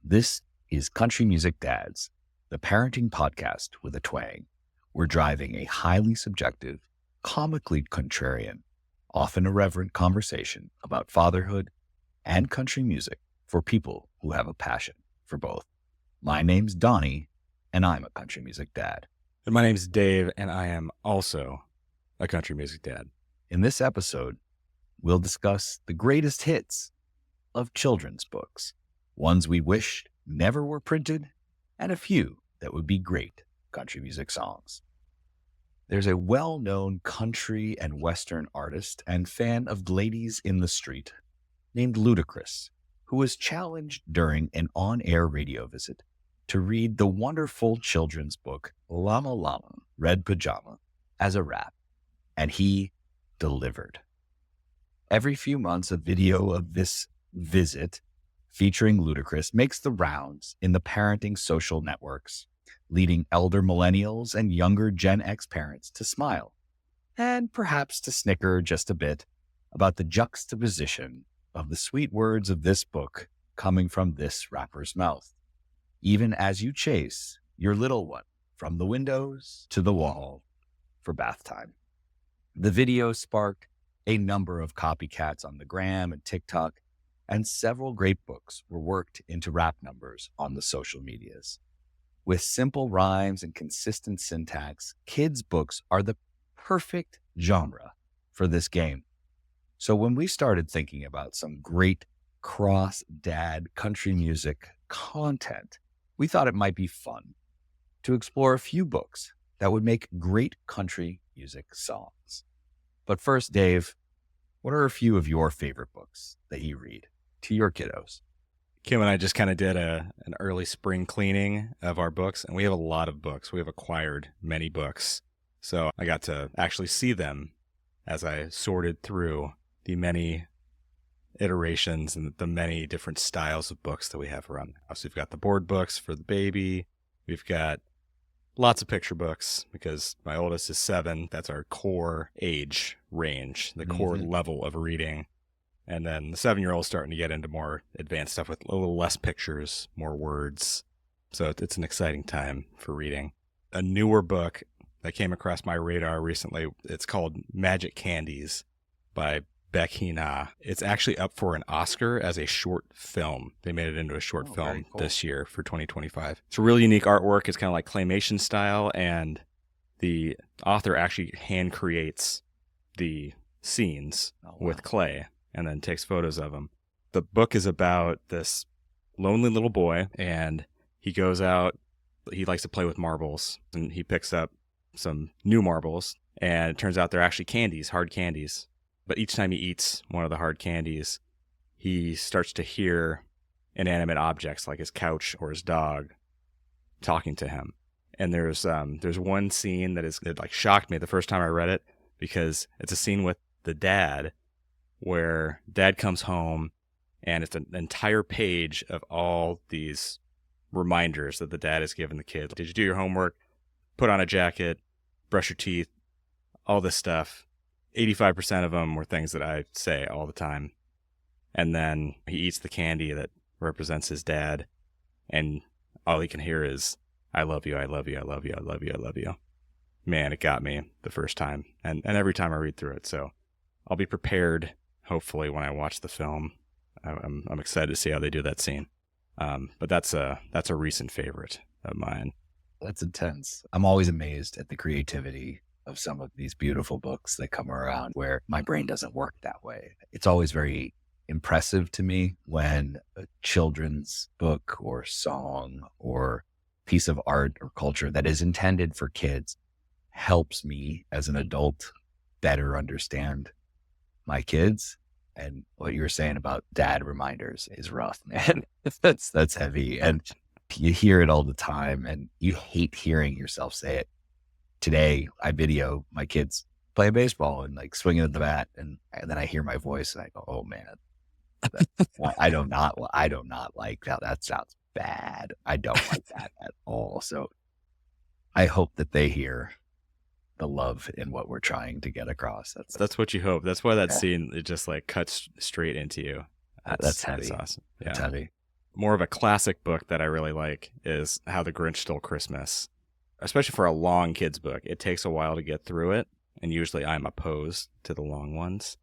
This is Country Music Dads, the parenting podcast with a twang. We're driving a highly subjective, comically contrarian, often irreverent conversation about fatherhood and country music for people who have a passion for both. My name's Donnie, and I'm a country music dad. And my name's Dave, and I am also a country music dad. In this episode, we'll discuss the greatest hits of children's books, ones we wished never were printed, and a few that would be great country music songs. There's a well-known country and western artist and fan of ladies in the street named Ludacris, who was challenged during an on-air radio visit to read the wonderful children's book Llama Llama Red Pajama as a rap, and he delivered. Every few months, a video of this visit featuring Ludacris makes the rounds in the parenting social networks, leading elder millennials and younger Gen X parents to smile and perhaps to snicker just a bit about the juxtaposition of the sweet words of this book coming from this rapper's mouth, even as you chase your little one from the windows to the wall for bath time. The video sparked a number of copycats on the gram and TikTok, and several great books were worked into rap numbers on the social medias. With simple rhymes and consistent syntax, kids' books are the perfect genre for this game. So when we started thinking about some great cross-dad country music content, we thought it might be fun to explore a few books that would make great country music songs. But first, Dave, what are a few of your favorite books that you read to your kiddos? Kim and I just kind of did an early spring cleaning of our books, and we have a lot of books. We have acquired many books. So I got to actually see them as I sorted through the many iterations and the many different styles of books that we have around the house. We've got the board books for the baby. We've got lots of picture books because my oldest is 7. That's our core age range, the core level of reading. And then the 7-year-old is starting to get into more advanced stuff with a little less pictures, more words. So it's an exciting time for reading. A newer book that came across my radar recently, it's called Magic Candies by Beck Hina. It's actually up for an Oscar as a short film. They made it into a short film this year for 2025. It's a really unique artwork. It's kind of like claymation style, and the author actually hand creates the scenes with clay and then takes photos of them. The book is about this lonely little boy, and he goes out. He likes to play with marbles, and he picks up some new marbles, and it turns out they're actually candies, hard candies. But each time he eats one of the hard candies, he starts to hear inanimate objects like his couch or his dog talking to him. And there's one scene that like shocked me the first time I read it, because it's a scene with the dad where dad comes home, and it's an entire page of all these reminders that the dad has given the kid. Did you do your homework? Put on a jacket, brush your teeth, all this stuff. 85% of them were things that I say all the time. And then he eats the candy that represents his dad, and all he can hear is, I love you, I love you, I love you, I love you, I love you. Man, it got me the first time, and every time I read through it. So I'll be prepared, hopefully, when I watch the film. I'm excited to see how they do that scene. But that's a recent favorite of mine. That's intense. I'm always amazed at the creativity of some of these beautiful books that come around where my brain doesn't work that way. It's always very impressive to me when a children's book or song or piece of art or culture that is intended for kids helps me as an adult better understand my kids. And what you were saying about dad reminders is rough, man. That's heavy. And you hear it all the time, and you hate hearing yourself say it. Today, I video my kids playing baseball and like swinging at the bat, and then I hear my voice and I go, "Oh man, I do not like that. That sounds bad. I don't like that at all." So I hope that they hear the love in what we're trying to get across. That's what you hope. That's why that scene, it just like cuts straight into you. That's heavy. That's awesome. Yeah. That's heavy. more of a classic book that I really like is How the Grinch Stole Christmas. Especially for a long kids book. It takes a while to get through it, and usually I'm opposed to the long ones.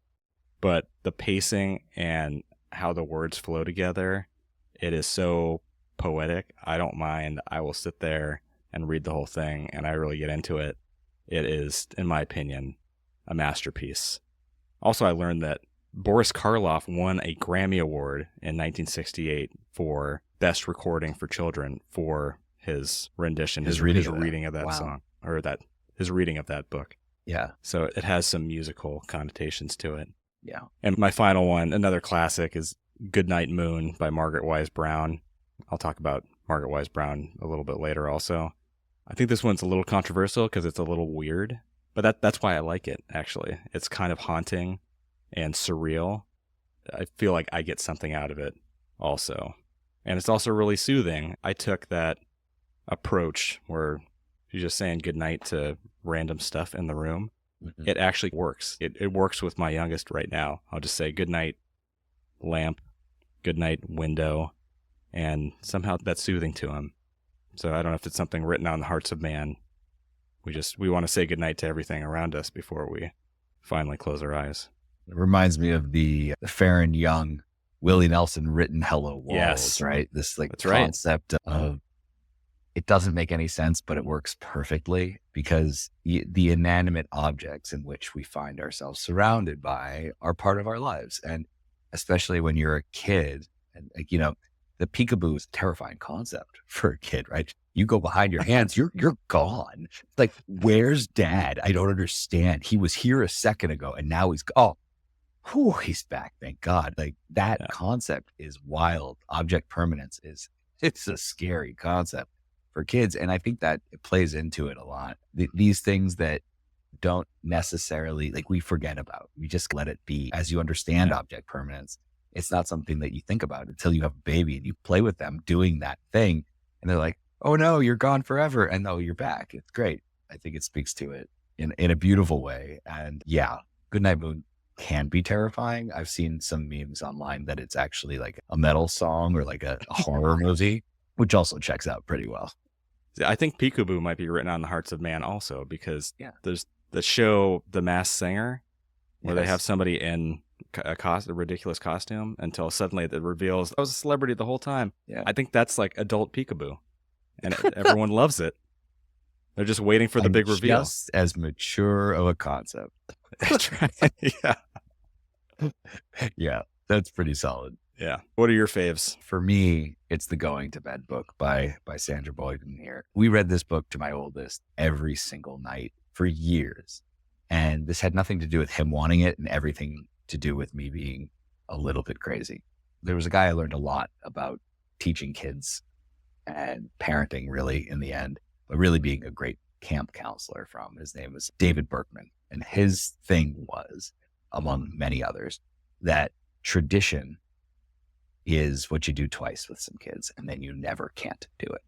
But the pacing and how the words flow together, it is so poetic. I don't mind. I will sit there and read the whole thing, and I really get into it. It is, in my opinion, a masterpiece. Also, I learned that Boris Karloff won a Grammy Award in 1968 for Best Recording for Children for his rendition, his reading of that song, or his reading of that book. Yeah. So it has some musical connotations to it. Yeah. And my final one, another classic, is Goodnight Moon by Margaret Wise Brown. I'll talk about Margaret Wise Brown a little bit later also. I think this one's a little controversial because it's a little weird, but that's why I like it, actually. It's kind of haunting and surreal. I feel like I get something out of it also. And it's also really soothing. I took that approach where you're just saying goodnight to random stuff in the room. Mm-hmm. It actually works. It works with my youngest right now. I'll just say goodnight lamp, goodnight window, and somehow that's soothing to him. So I don't know if it's something written on the hearts of man. We want to say goodnight to everything around us before we finally close our eyes. It reminds me of the Farron Young, Willie Nelson written Hello Walls, yes. Right? This That's concept of it doesn't make any sense, but it works perfectly because the inanimate objects in which we find ourselves surrounded by are part of our lives. And especially when you're a kid, and the peekaboo is a terrifying concept for a kid, right? You go behind your hands, you're gone. Like, where's dad? I don't understand. He was here a second ago and now he's back. Thank God. Like that concept is wild. Object permanence it's a scary concept for kids. And I think that it plays into it a lot. These things that don't necessarily, we forget about, we just let it be. As you understand object permanence, it's not something that you think about until you have a baby and you play with them doing that thing. And they're like, oh no, you're gone forever. And no, you're back. It's great. I think it speaks to it in a beautiful way. And yeah, Goodnight Moon can be terrifying. I've seen some memes online that it's actually like a metal song or like a horror movie, which also checks out pretty well. I think Peekaboo might be written on the hearts of man also because there's the show The Masked Singer where they have somebody in a ridiculous costume until suddenly it reveals I was a celebrity the whole time. Yeah. I think that's like adult Peekaboo and everyone loves it. They're just waiting for the big reveal. Just as mature of a concept. That's right. Yeah. Yeah, that's pretty solid. Yeah. What are your faves? For me, it's the Going to Bed book by Sandra Boyden here. We read this book to my oldest every single night for years. And this had nothing to do with him wanting it and everything to do with me being a little bit crazy. There was a guy I learned a lot about teaching kids and parenting really in the end, but really being a great camp counselor from. His name was David Berkman. And his thing was, among many others, that tradition is what you do twice with some kids and then you never can't do it.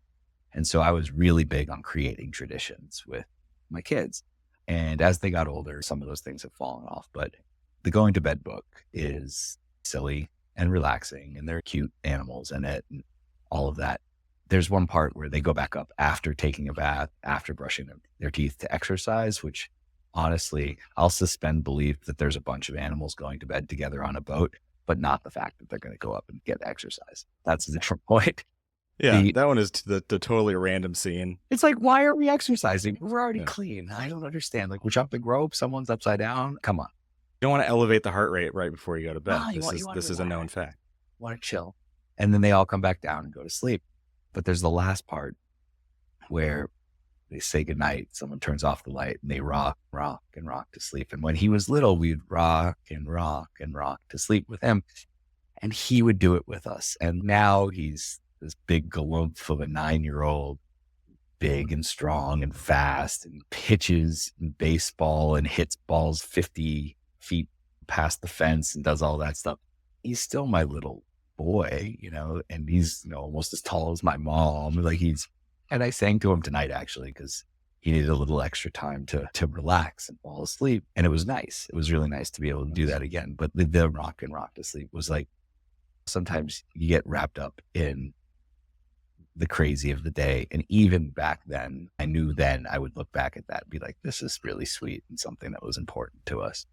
And so I was really big on creating traditions with my kids. And as they got older, some of those things have fallen off. But the Going to Bed book is silly and relaxing, and there are cute animals in it and all of that. There's one part where they go back up after taking a bath, after brushing their teeth to exercise, which honestly, I'll suspend belief that there's a bunch of animals going to bed together on a boat, but not the fact that they're going to go up and get exercise. That's a different point. Yeah, that one is the totally random scene. It's like, why are we exercising? We're already clean. I don't understand. Like, we're jumping rope, someone's upside down. Come on. You don't want to elevate the heart rate right before you go to bed. This is a known fact. Want to chill. And then they all come back down and go to sleep. But there's the last part where they say goodnight. Someone turns off the light and they rock, rock, and rock to sleep. And when he was little, we'd rock and rock and rock to sleep with him. And he would do it with us. And now he's this big galumph of a 9-year-old, big and strong and fast, and pitches in baseball and hits balls 50 feet past the fence and does all that stuff. He's still my little boy, and he's almost as tall as my mom. And I sang to him tonight actually because he needed a little extra time to relax and fall asleep. And it was nice. It was really nice to be able to do that again. But the rock and rock to sleep was like Sometimes you get wrapped up in the crazy of the day. And even back then, I knew then I would look back at that and be like, this is really sweet and something that was important to us.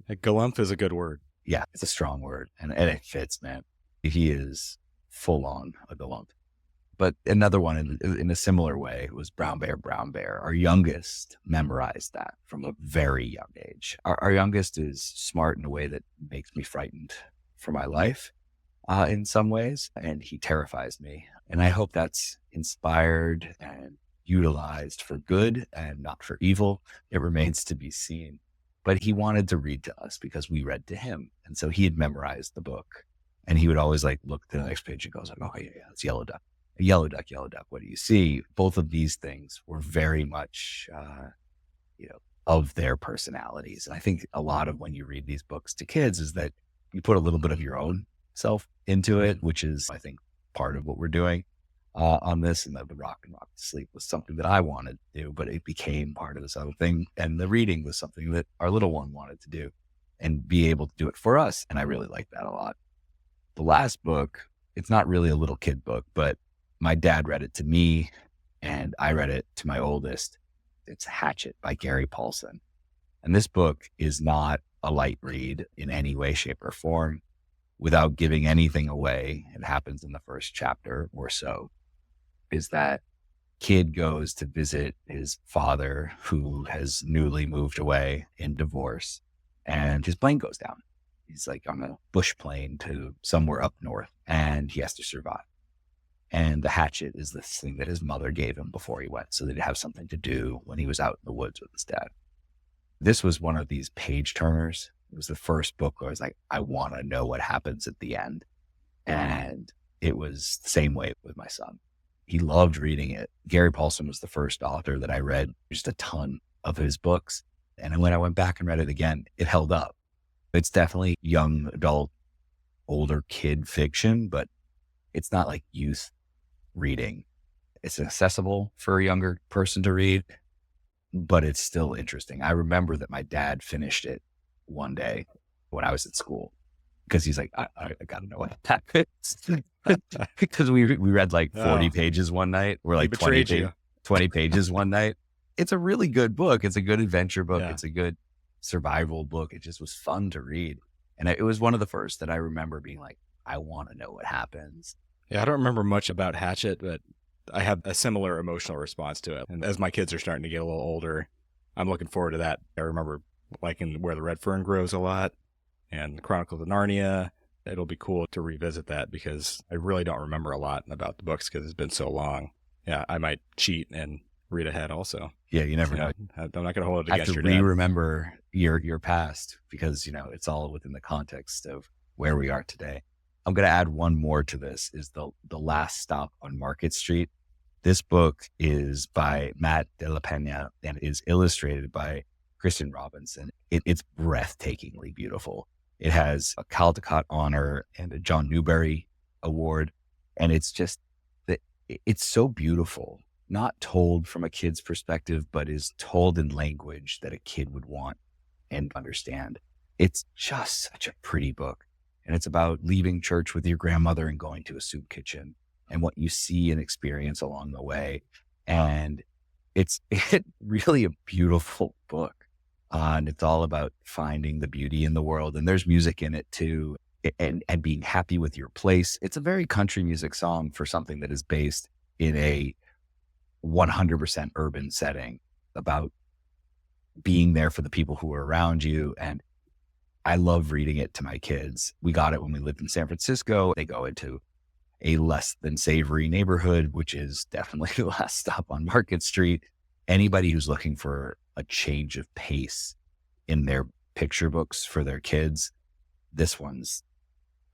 Galumph is a good word. Yeah, it's a strong word. And it fits, man. He is full on a galumph. But another one in a similar way was Brown Bear, Brown Bear. Our youngest memorized that from a very young age. Our youngest is smart in a way that makes me frightened for my life in some ways, and he terrifies me. And I hope that's inspired and utilized for good and not for evil. It remains to be seen. But he wanted to read to us because we read to him. And so he had memorized the book. And he would always like look to the next page and goes like, oh, yeah, it's yellow duck. Yellow duck, what do you see? Both of these things were very much, of their personalities. And I think a lot of when you read these books to kids is that you put a little bit of your own self into it, which is, I think, part of what we're doing on this. And the rock and rock to sleep was something that I wanted to do, but it became part of this other thing. And the reading was something that our little one wanted to do and be able to do it for us. And I really like that a lot. The last book, it's not really a little kid book, but my dad read it to me and I read it to my oldest. It's Hatchet by Gary Paulson. And this book is not a light read in any way, shape, or form. Without giving anything away, it happens in the first chapter or so, is that kid goes to visit his father who has newly moved away in divorce, and his plane goes down. He's like on a bush plane to somewhere up north, and he has to survive. And the hatchet is this thing that his mother gave him before he went so that he'd have something to do when he was out in the woods with his dad. This was one of these page turners. It was the first book where I was like, I want to know what happens at the end. And it was the same way with my son. He loved reading it. Gary Paulson was the first author that I read just a ton of his books. And when I went back and read it again, it held up. It's definitely young adult, older kid fiction, but it's not like youth reading. It's accessible for a younger person to read, but it's still interesting. I remember that my dad finished it one day when I was at school because he's like, I got to know what happens. Because we read like 40 pages one night. We're like 20 pages one night. It's a really good book. It's a good adventure book. Yeah. It's a good survival book. It just was fun to read. And it was one of the first that I remember being like, I want to know what happens. Yeah, I don't remember much about Hatchet, but I have a similar emotional response to it. And as my kids are starting to get a little older, I'm looking forward to that. I remember liking Where the Red Fern Grows a lot and Chronicles of Narnia. It'll be cool to revisit that because I really don't remember a lot about the books because it's been so long. Yeah, I might cheat and read ahead also. Yeah, you never know. I'm not going to hold it against your dad. I have to re-remember your past because, it's all within the context of where we are today. I'm going to add one more to this is the Last Stop on Market Street. This book is by Matt de la Pena and is illustrated by Kristen Robinson. It's breathtakingly beautiful. It has a Caldecott honor and a John Newbery award. And it's just that it's so beautiful, not told from a kid's perspective, but is told in language that a kid would want and understand. It's just such a pretty book. And it's about leaving church with your grandmother and going to a soup kitchen and what you see and experience along the way. And it's really a beautiful book. And it's all about finding the beauty in the world. And there's music in it too, and being happy with your place. It's a very country music song for something that is based in a 100% urban setting about being there for the people who are around you. And I love reading it to my kids. We got it when we lived in San Francisco. They go into a less than savory neighborhood, which is definitely the Last Stop on Market Street. Anybody who's looking for a change of pace in their picture books for their kids, this one's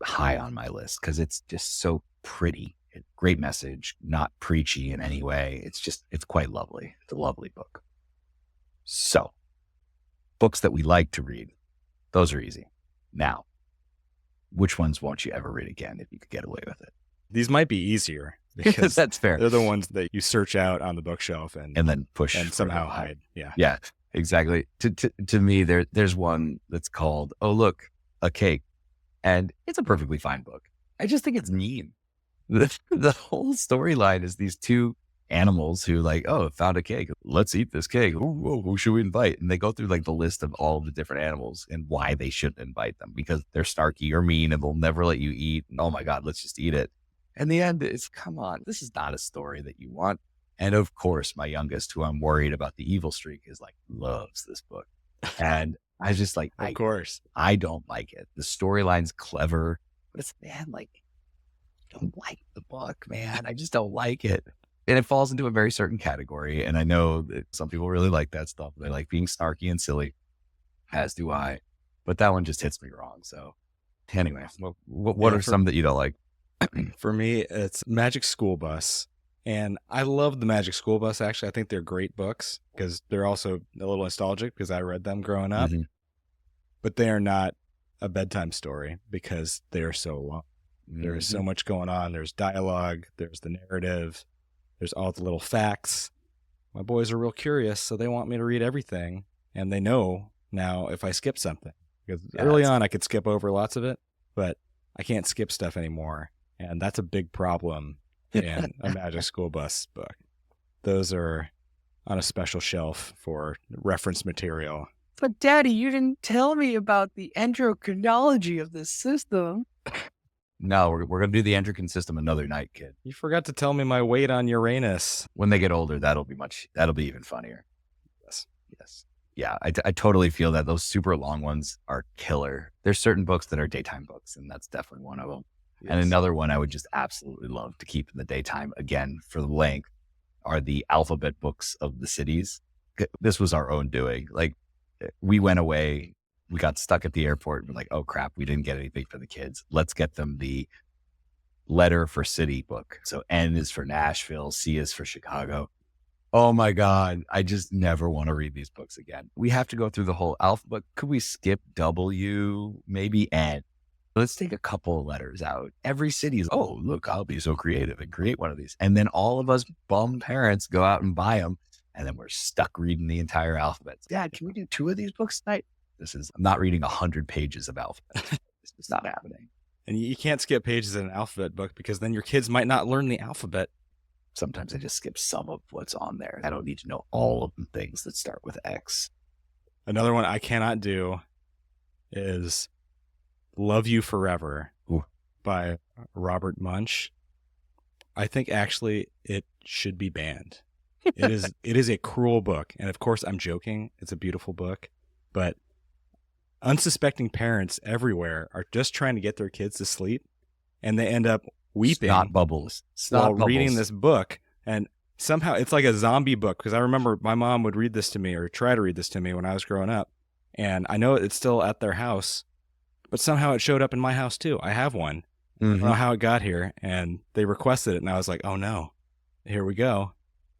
high on my list because it's just so pretty. Great message, not preachy in any way. It's quite lovely. It's a lovely book. So, books that we like to read, those are easy. Now, which ones won't you ever read again if you could get away with it? These might be easier because that's fair. They're the ones that you search out on the bookshelf and then push and somehow hide. Yeah. Yeah, exactly. To me, there's one that's called, Oh, Look, a Cake. And it's a perfectly fine book. I just think it's mean. The whole storyline is these two animals who like, oh, found a cake. Let's eat this cake. Ooh, who should we invite? And they go through like the list of all the different animals and why they shouldn't invite them because they're snarky or mean and they'll never let you eat. And oh my God, let's just eat it. And the end is, come on, this is not a story that you want. And of course, my youngest, who I'm worried about the evil streak, is like, loves this book. And I just like, Of course. I don't like it. The storyline's clever, but it's, man, like, I don't like the book, man. I just don't like it. And it falls into a very certain category. And I know that some people really like that stuff. They like being snarky and silly, as do I. But that one just hits me wrong. So anyway, what are some that you don't like? For me, it's Magic School Bus. And I love the Magic School Bus, actually. I think they're great books because they're also a little nostalgic because I read them growing up. Mm-hmm. But they are not a bedtime story because they're so long. Mm-hmm. There is so much going on. There's dialogue. There's the narrative. There's all the little facts. My boys are real curious, so they want me to read everything. And they know now if I skip something. Because early on, I could skip over lots of it, but I can't skip stuff anymore. And that's a big problem in a Magic School Bus book. Those are on a special shelf for reference material. But Daddy, you didn't tell me about the endocrinology of this system. No, we're going to do the endocrine system another night, kid. You forgot to tell me my weight on Uranus. When they get older, that'll be even funnier. Yes. Yeah, I totally feel that those super long ones are killer. There's certain books that are daytime books, and that's definitely one of them. Yes. And another one I would just absolutely love to keep in the daytime, again, for the length, are the alphabet books of the cities. This was our own doing. Like, we went away. We got stuck at the airport. We're like, oh crap, we didn't get anything for the kids. Let's get them the letter for city book. So N is for Nashville, C is for Chicago. Oh my God, I just never want to read these books again. We have to go through the whole alphabet. Could we skip W, maybe N? Let's take a couple of letters out. Every city is, oh, look, I'll be so creative and create one of these. And then all of us bum parents go out and buy them. And then we're stuck reading the entire alphabet. Dad, can we do 2 of these books tonight? I'm not reading 100 pages of alphabet. It's not happening. And you can't skip pages in an alphabet book because then your kids might not learn the alphabet. Sometimes I just skip some of what's on there. I don't need to know all of the things that start with X. Another one I cannot do is Love You Forever by Robert Munch. I think actually it should be banned. It is a cruel book. And of course I'm joking. It's a beautiful book. But unsuspecting parents everywhere are just trying to get their kids to sleep, and they end up weeping while reading this book. And somehow it's like a zombie book, because I remember my mom would read this to me or try to read this to me when I was growing up. And I know it's still at their house, but somehow it showed up in my house too. I have one. Mm-hmm. I don't know how it got here, and they requested it, and I was like, oh no, here we go.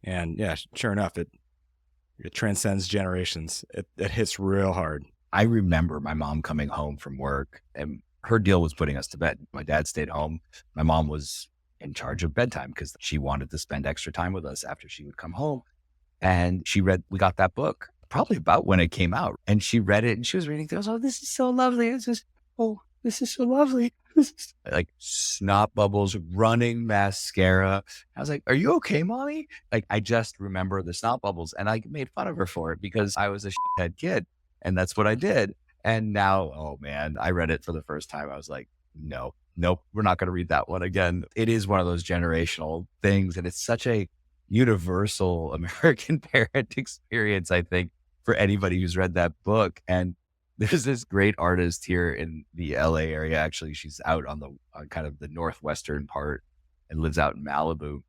And yeah, sure enough, it transcends generations. It hits real hard. I remember my mom coming home from work, and her deal was putting us to bed. My dad stayed home. My mom was in charge of bedtime because she wanted to spend extra time with us after she would come home. And we got that book probably about when it came out. And she read it and she was reading through. Oh, this is so lovely. It's just, oh, this is so lovely. Like snot bubbles, running mascara. I was like, are you okay, Mommy? Like, I just remember the snot bubbles, and I made fun of her for it because I was a shithead kid, and that's what I did. And now, oh man, I read it for the first time. I was like, nope, we're not going to read that one again. It is one of those generational things, and it's such a universal American parent experience, I think, for anybody who's read that book. And there's this great artist here in the LA area. Actually, she's out on kind of the northwestern part and lives out in Malibu,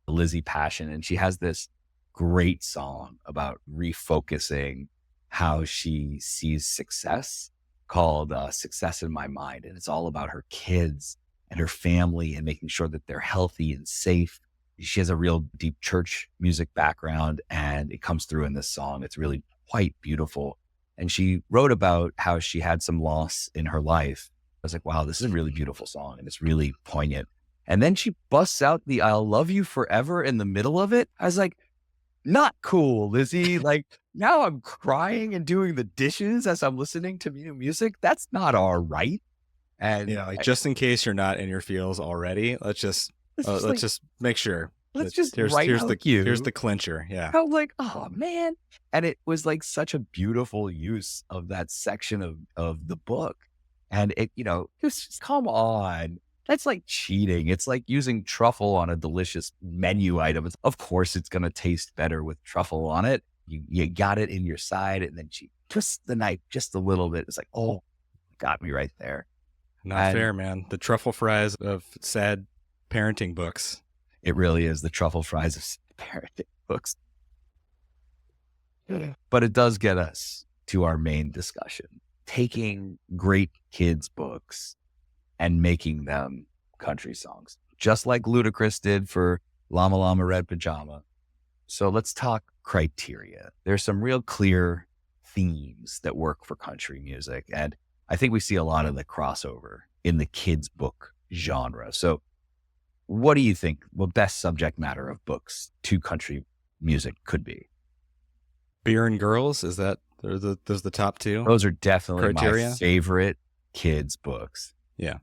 Lizzie Passion. And she has this great song about refocusing how she sees success called Success in My Mind. And it's all about her kids and her family and making sure that they're healthy and safe. She has a real deep church music background, and it comes through in this song. It's really quite beautiful. And she wrote about how she had some loss in her life. I was like, wow, this is a really beautiful song, and it's really poignant. And then she busts out the I'll love you forever in the middle of it. I was like, not cool, Lizzie. Like, now I'm crying and doing the dishes as I'm listening to new music. That's not all right. And just in case you're not in your feels already, let's just make sure. Let's just here's the clincher. Yeah. I was like, oh man. And it was like such a beautiful use of that section of the book. And it, just come on. That's like cheating. It's like using truffle on a delicious menu item. Of course, it's going to taste better with truffle on it. You got it in your side, and then she twists the knife just a little bit. It's like, oh, got me right there. Not fair, man. The truffle fries of sad parenting books. It really is the truffle fries of parenting books. But it does get us to our main discussion. Taking great kids' books and making them country songs, just like Ludacris did for Llama Llama Red Pajama. So let's talk criteria. There's some real clear themes that work for country music. And I think we see a lot of the crossover in the kids' book genre. So what do you think the best subject matter of books to country music could be? Beer and girls, is that those the top two? Those are definitely criteria? My favorite kids' books. Yeah.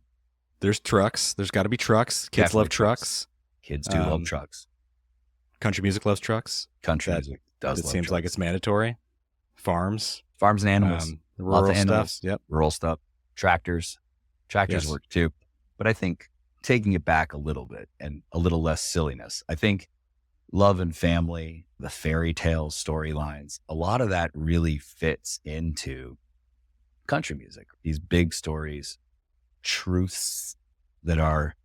There's trucks. There's got to be trucks. Kids Definitely love trucks. Kids do love trucks. Country music loves trucks. Country music does. It seems like it's mandatory. Farms and animals. Rural Lots of animals. stuff. Yep. Rural stuff. Tractors Yes. work too. But I think taking it back a little bit and a little less silliness, I think love and family, the fairy tale storylines, a lot of that really fits into country music. These big stories, truths that are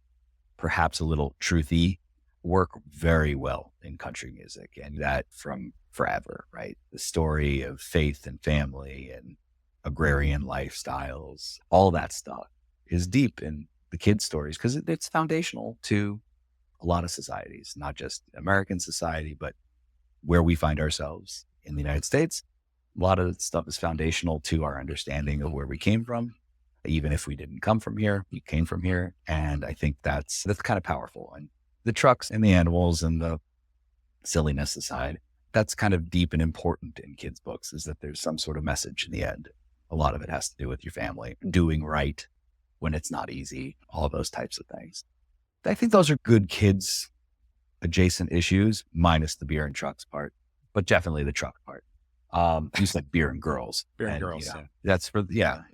perhaps a little truthy, work very well in country music, and that from forever, right? The story of faith and family and agrarian lifestyles, all that stuff is deep in the kids' stories because it's foundational to a lot of societies, not just American society, but where we find ourselves in the United States. A lot of stuff is foundational to our understanding of where we came from. Even if we didn't come from here, we came from here. And I think that's kind of powerful. And the trucks and the animals and the silliness aside, that's kind of deep and important in kids' books, is that there's some sort of message in the end. A lot of it has to do with your family, doing right when it's not easy, all those types of things. I think those are good kids adjacent issues, minus the beer and trucks part, but definitely the truck part. You said beer and girls. Beer and girls. Yeah. Yeah. That's for,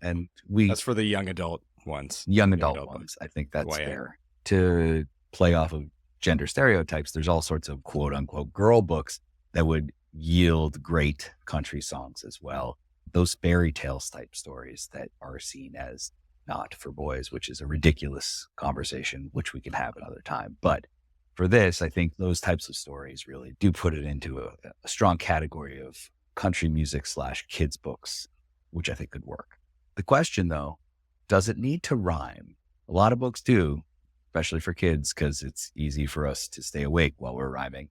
and that's for the young adult ones. Young adult ones. I think that's fair. To play off of gender stereotypes, there's all sorts of quote unquote girl books that would yield great country songs as well. Those fairy tales type stories that are seen as not for boys, which is a ridiculous conversation, which we can have another time. But for this, I think those types of stories really do put it into a strong category of country music / kids books, which I think could work. The question though, does it need to rhyme? A lot of books do, especially for kids, because it's easy for us to stay awake while we're rhyming.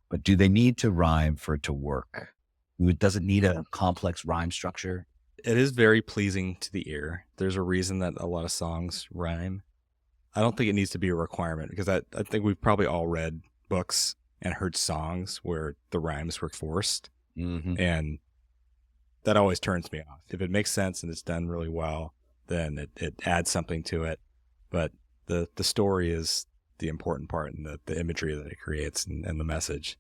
But do they need to rhyme for it to work? Does it need a complex rhyme structure? It is very pleasing to the ear. There's a reason that a lot of songs rhyme. I don't think it needs to be a requirement, because I think we've probably all read books and heard songs where the rhymes were forced. Mm-hmm. And that always turns me off. If it makes sense and it's done really well, then it adds something to it. But the story is the important part, and the imagery that it creates and the message.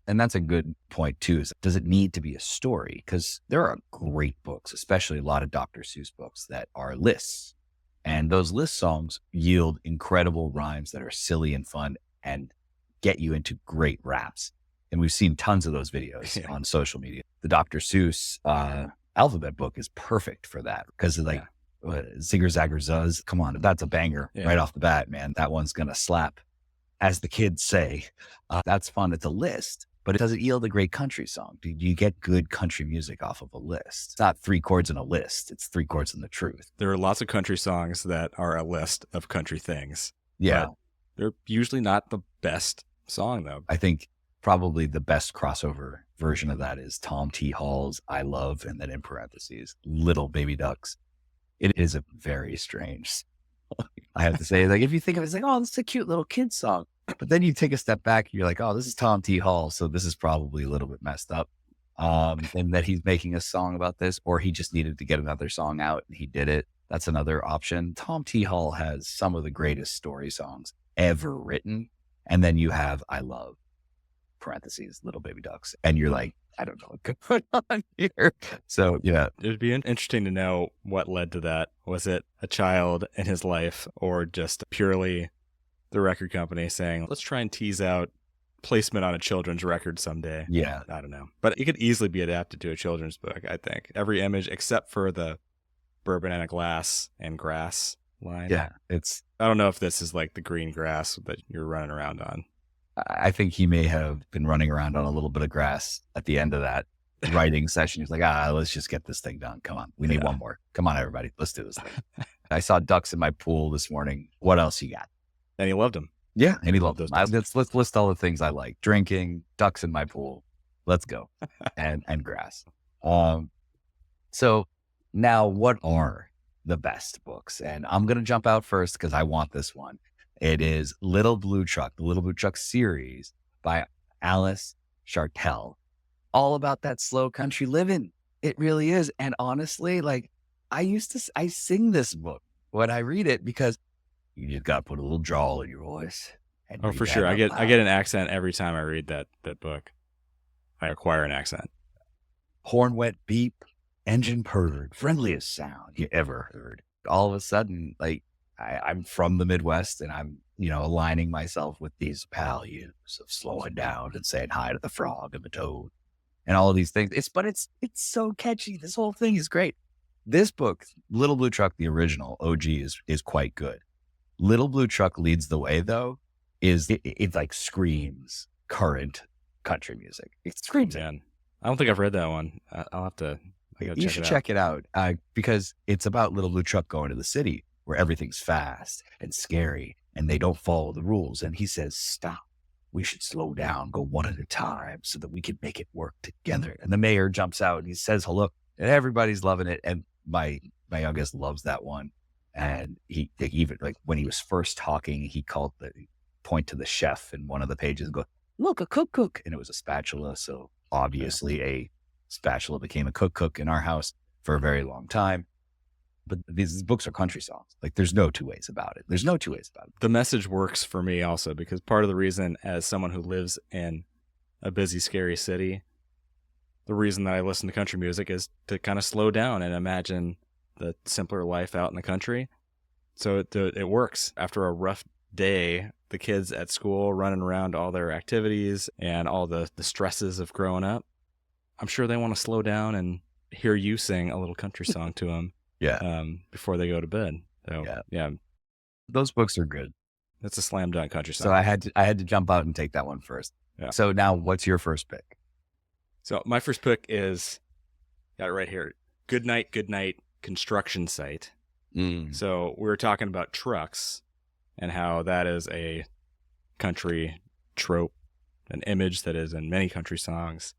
And that's a good point too, is does it need to be a story? Because there are great books, especially a lot of Dr. Seuss books that are lists. And those list songs yield incredible rhymes that are silly and fun and get you into great raps. And we've seen tons of those videos on social media. The Dr. Seuss alphabet book is perfect for that, because Zigger Zagger Zuzz, come on, that's a banger right off the bat, man. That one's going to slap, as the kids say. That's fun. It's a list, but it doesn't yield a great country song. Do you get good country music off of a list? It's not 3 chords in a list. It's 3 chords in the truth. There are lots of country songs that are a list of country things. Yeah. They're usually not the best song, though. I think probably the best crossover version of that is Tom T. Hall's I Love, and then in parentheses, Little Baby Ducks. It is a very strange song. I have to say, like, if you think of it, it's like, oh, this is a cute little kid's song. But then you take a step back, you're like, oh, this is Tom T. Hall, so this is probably a little bit messed up. And that he's making a song about this, or he just needed to get another song out and he did it. That's another option. Tom T. Hall has some of the greatest story songs ever written. And then you have I Love, parentheses, Little Baby Ducks. And you're like, I don't know what could put on here. So, yeah. It would be interesting to know what led to that. Was it a child in his life or just purely the record company saying, let's try and tease out placement on a children's record someday? Yeah. I don't know. But it could easily be adapted to a children's book, I think. Every image except for the bourbon and a glass and grass line. Yeah. I don't know if this is like the green grass that you're running around on. I think he may have been running around on a little bit of grass at the end of that writing session. He's like, let's just get this thing done. Come on. We need one more. Come on, everybody. Let's do this thing. I saw ducks in my pool this morning. What else you got? And he loved them. Yeah. And he loved those them. Let's list all the things I like. Drinking, ducks in my pool. Let's go. and grass. So now what are the best books? And I'm going to jump out first because I want this one. It is Little Blue Truck, the Little Blue Truck series by Alice Chartel. All about that slow country living. It really is. And honestly, like I sing this book when I read it because you just got to put a little drawl in your voice. Oh, for sure. I get an accent every time I read that book. I acquire an accent. Horn wet beep, engine purred, friendliest sound you ever heard. All of a sudden, like I'm from the Midwest and I'm, aligning myself with these values of slowing down and saying hi to the frog and the toad and all of these things. It's so catchy. This whole thing is great. This book, Little Blue Truck, the original OG is quite good. Little Blue Truck leads the way though, it like screams current country music. It screams. Man, I don't think I've read that one. You should check it out because it's about Little Blue Truck going to the city where everything's fast and scary and they don't follow the rules. And he says, stop, we should slow down, go one at a time so that we can make it work together. And the mayor jumps out and he says, hello, and everybody's loving it. And my youngest loves that one. And he even like when he was first talking, he point to the chef in one of the pages and go, look, a cook. And it was a spatula. So obviously a spatula became a cook in our house for a very long time. But these books are country songs. Like there's no two ways about it. The message works for me also because part of the reason, as someone who lives in a busy, scary city, the reason that I listen to country music is to kind of slow down and imagine the simpler life out in the country. So it works. After a rough day, the kids at school running around to all their activities and all the stresses of growing up, I'm sure they want to slow down and hear you sing a little country song to them. Yeah. Before they go to bed. So yeah. Those books are good. That's a slam dunk country song. So I had to jump out and take that one first. Yeah. So now what's your first pick? So my first pick is, got it right here, Good Night, Construction Site. So we were talking about trucks and how that is a country trope, an image that is in many country songs.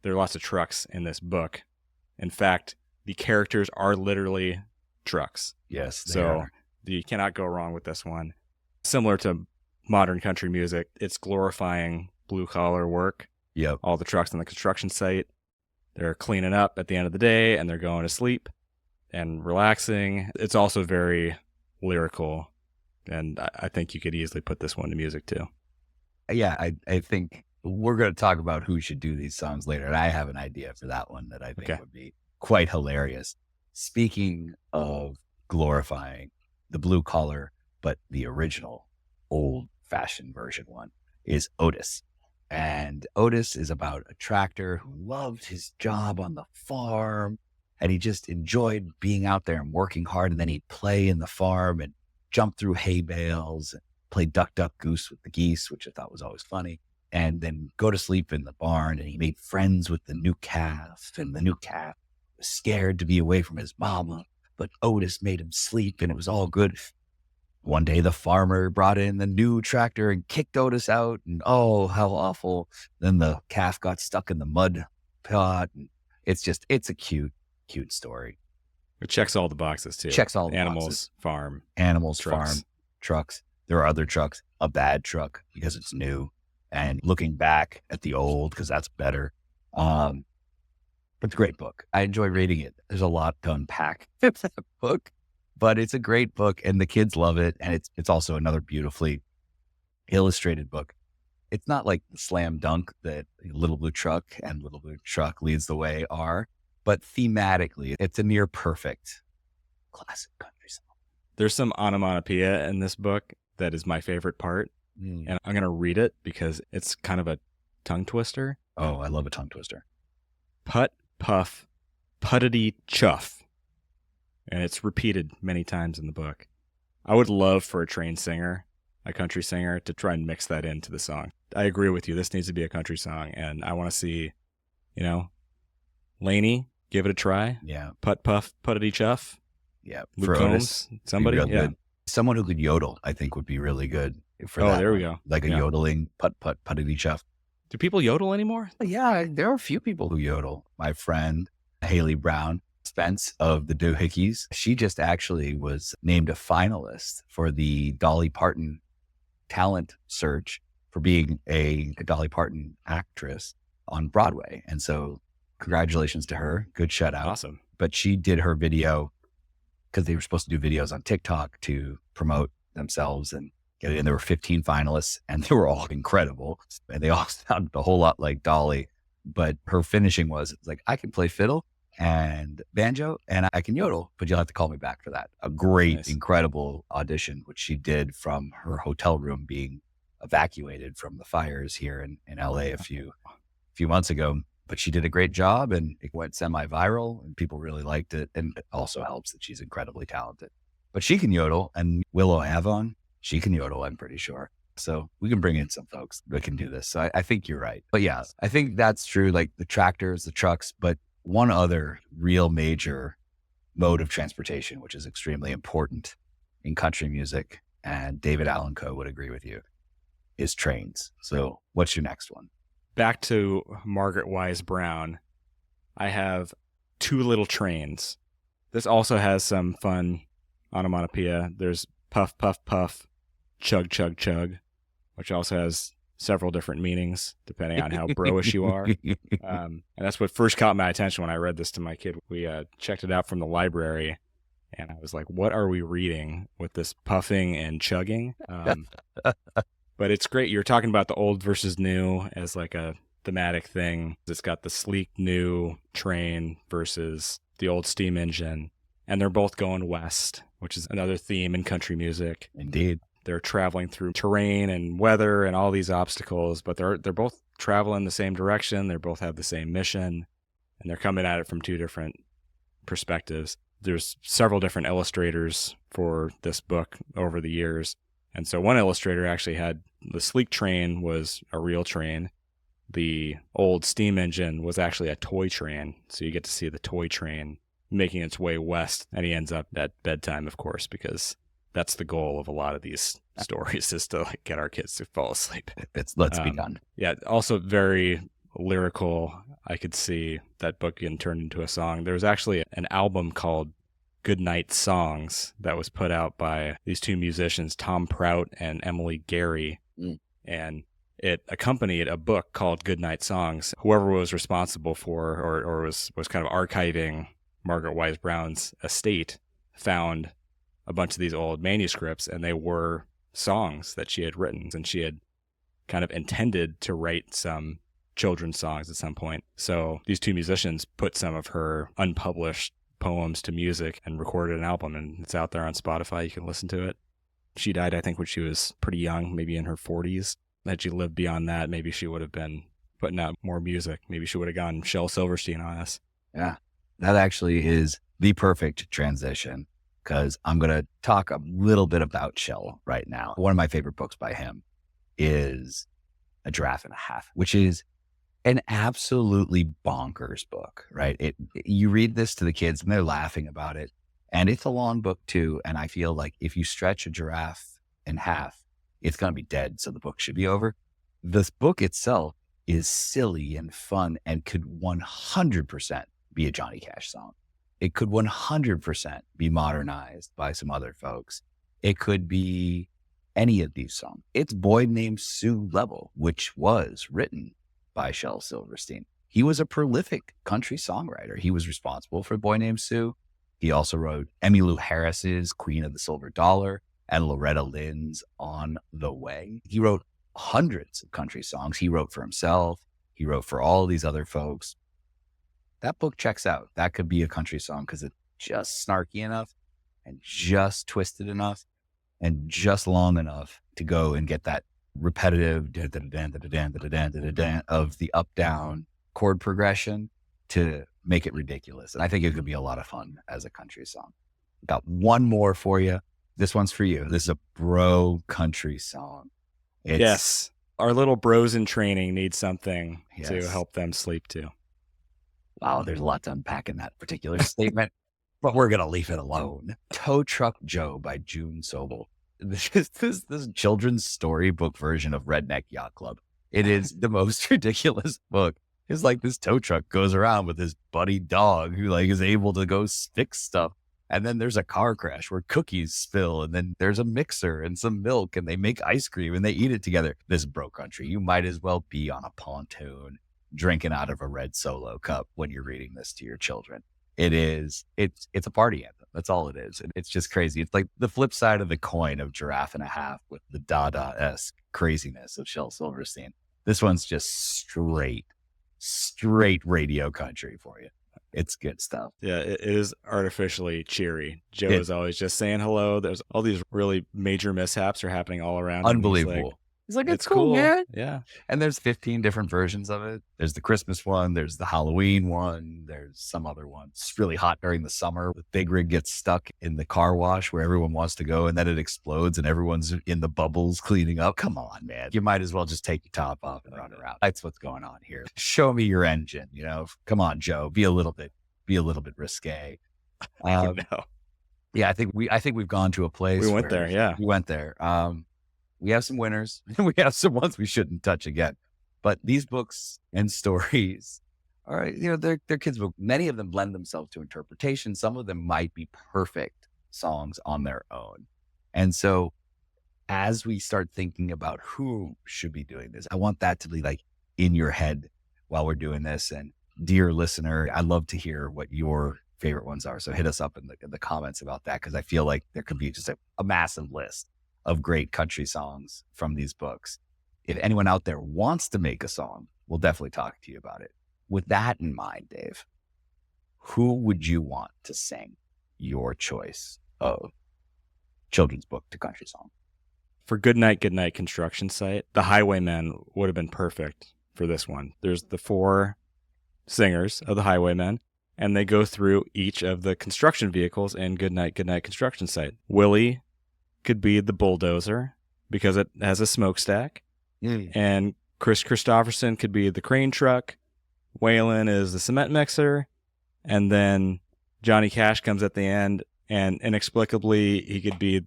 There are lots of trucks in this book. In fact, the characters are literally trucks. Yes. So you cannot go wrong with this one. Similar to modern country music, it's glorifying blue collar work. Yep. All the trucks on the construction site, they're cleaning up at the end of the day and they're going to sleep and relaxing. It's also very lyrical. And I think you could easily put this one to music too. Yeah, I think we're going to talk about who should do these songs later. And I have an idea for that one that I think would be quite hilarious. Speaking of glorifying the blue collar, but the original old fashioned version one is Otis. And Otis is about a tractor who loved his job on the farm and he just enjoyed being out there and working hard. And then he'd play in the farm and jump through hay bales and play duck, duck, goose with the geese, which I thought was always funny. And then go to sleep in the barn. And he made friends with the new calf, and the new calf was scared to be away from his mama, but Otis made him sleep and it was all good. One day the farmer brought in the new tractor and kicked Otis out, and oh, how awful. Then the calf got stuck in the mud pot. And it's a cute story. It checks all the boxes too. Checks all the animals, boxes. Farm. Animals, trucks. Farm, trucks. There are other trucks, a bad truck because it's new, and looking back at the old because that's better. But it's a great book. I enjoy reading it. There's a lot to unpack in that book, But it's a great book and the kids love it. And it's also another beautifully illustrated book. It's not like the slam dunk that Little Blue Truck and Little Blue Truck Leads the Way are, but thematically, it's a near perfect classic country song. There's some onomatopoeia in this book that is my favorite part. And I'm going to read it because it's kind of a tongue twister. Oh, I love a tongue twister. Put, puff, puttity chuff. And it's repeated many times in the book. I would love for a trained singer, a country singer, to try and mix that into the song. I agree with you. This needs to be a country song. And I want to see, Laney, give it a try. Yeah. Put, puff, puttity chuff. Yeah. Luke Combs, somebody. Yeah. Good. Someone who could yodel, I think, would be really good for that. Oh, there we go. Like a yodeling puttity chuff. Do people yodel anymore? Yeah, there are a few people who yodel. My friend, Haley Brown Spence of the Doohickeys, she just actually was named a finalist for the Dolly Parton talent search for being a Dolly Parton actress on Broadway. And so congratulations to her. Good shout out. Awesome. But she did her video because they were supposed to do videos on TikTok to promote themselves. And there were 15 finalists and they were all incredible. And they all sounded a whole lot like Dolly. But her finishing was like, I can play fiddle and banjo and I can yodel, but you'll have to call me back for that. A great, incredible audition, which she did from her hotel room being evacuated from the fires here in LA a few months ago. But she did a great job and it went semi-viral and people really liked it. And it also helps that she's incredibly talented. But she can yodel, and Willow Avon, she can yodel, I'm pretty sure. So we can bring in some folks that can do this. So I think you're right. But yeah, I think that's true. Like the tractors, the trucks, but one other real major mode of transportation, which is extremely important in country music, and David Allan Coe would agree with you, is trains. So what's your next one? Back to Margaret Wise Brown, I have Two Little Trains. This also has some fun onomatopoeia. There's puff, puff, puff, chug, chug, chug, which also has several different meanings depending on how bro-ish you are. And that's what first caught my attention when I read this to my kid. We checked it out from the library, and I was like, what are we reading with this puffing and chugging? But it's great. You're talking about the old versus new as like a thematic thing. It's got the sleek new train versus the old steam engine. And they're both going west, which is another theme in country music. Indeed. They're traveling through terrain and weather and all these obstacles, but they're both traveling the same direction. They both have the same mission, and they're coming at it from two different perspectives. There's several different illustrators for this book over the years. And so one illustrator actually had the sleek train was a real train. The old steam engine was actually a toy train. So you get to see the toy train making its way west. And he ends up at bedtime, of course, because that's the goal of a lot of these stories is to like get our kids to fall asleep. Let's be done. Yeah. Also very lyrical. I could see that book getting turned into a song. There was actually an album called Goodnight Songs that was put out by these two musicians, Tom Prout and Emily Gary. And it accompanied a book called Goodnight Songs. Whoever was responsible for or was kind of archiving Margaret Wise Brown's estate found a bunch of these old manuscripts, and they were songs that she had written, and she had kind of intended to write some children's songs at some point. So these two musicians put some of her unpublished poems to music and recorded an album, and it's out there on Spotify. You can listen to it. She died, I think, when she was pretty young, maybe in her 40s. Had she lived beyond that, maybe she would have been putting out more music. Maybe she would have gone Shel Silverstein on us. Yeah, that actually is the perfect transition, because I'm going to talk a little bit about Shel right now. One of my favorite books by him is A Giraffe and a Half, which is an absolutely bonkers book, right? You read this to the kids and they're laughing about it. And it's a long book too. And I feel like if you stretch a giraffe in half, it's going to be dead. So the book should be over. This book itself is silly and fun and could 100% be a Johnny Cash song. It could 100% be modernized by some other folks. It could be any of these songs. It's Boy Named Sue level, which was written by Shel Silverstein. He was a prolific country songwriter. He was responsible for Boy Named Sue. He also wrote Emmylou Harris's Queen of the Silver Dollar and Loretta Lynn's On the Way. He wrote hundreds of country songs. He wrote for himself. He wrote for all these other folks. That book checks out. That could be a country song because it's just snarky enough and just twisted enough and just long enough to go and get that repetitive of the up-down chord progression to make it ridiculous. And I think it could be a lot of fun as a country song. Got one more for you. This one's for you. This is a bro country song. Yes. Our little bros in training need something Yes. to help them sleep too. Wow, there's a lot to unpack in that particular statement, but we're going to leave it alone. Tow Truck Joe by June Sobel. This children's storybook version of Redneck Yacht Club. It is the most ridiculous book. It's like this tow truck goes around with his buddy dog who like is able to go fix stuff. And then there's a car crash where cookies spill, and then there's a mixer and some milk, and they make ice cream and they eat it together. This is bro country. You might as well be on a pontoon drinking out of a red Solo cup when you're reading this to your children. It's a party anthem. That's all it is. And it's just crazy. It's like the flip side of the coin of Giraffe and a Half with the Dada-esque craziness of Shel Silverstein. This one's just straight radio country for you. It's good stuff. Yeah, it is artificially cheery. Joe is always just saying hello. There's all these really major mishaps are happening all around. Unbelievable. He's like, it's cool, man. Yeah. And there's 15 different versions of it. There's the Christmas one. There's the Halloween one. There's some other one. It's really hot during the summer. The big rig gets stuck in the car wash where everyone wants to go, and then it explodes and everyone's in the bubbles cleaning up. Come on, man. You might as well just take your top off and run around. That's what's going on here. Show me your engine, Come on, Joe. Be a little bit risque. No. Yeah, I think we've gone to a place. We went there, yeah. We went there. We have some winners. We have some ones we shouldn't touch again. But these books and stories are, they're kids' books. Many of them lend themselves to interpretation. Some of them might be perfect songs on their own. And so as we start thinking about who should be doing this, I want that to be like in your head while we're doing this. And dear listener, I'd love to hear what your favorite ones are. So hit us up in the comments about that, because I feel like there could be just a massive list of great country songs from these books. If anyone out there wants to make a song, we'll definitely talk to you about it. With that in mind, Dave, who would you want to sing your choice of children's book to country song? For Goodnight construction site, the Highwaymen would have been perfect for this one. There's the 4 singers of the Highwaymen, and they go through each of the construction vehicles in Goodnight construction site. Willie could be the bulldozer because it has a smokestack. And Chris Christopherson could be the crane truck. Waylon is the cement mixer. And then Johnny Cash comes at the end, and inexplicably he could be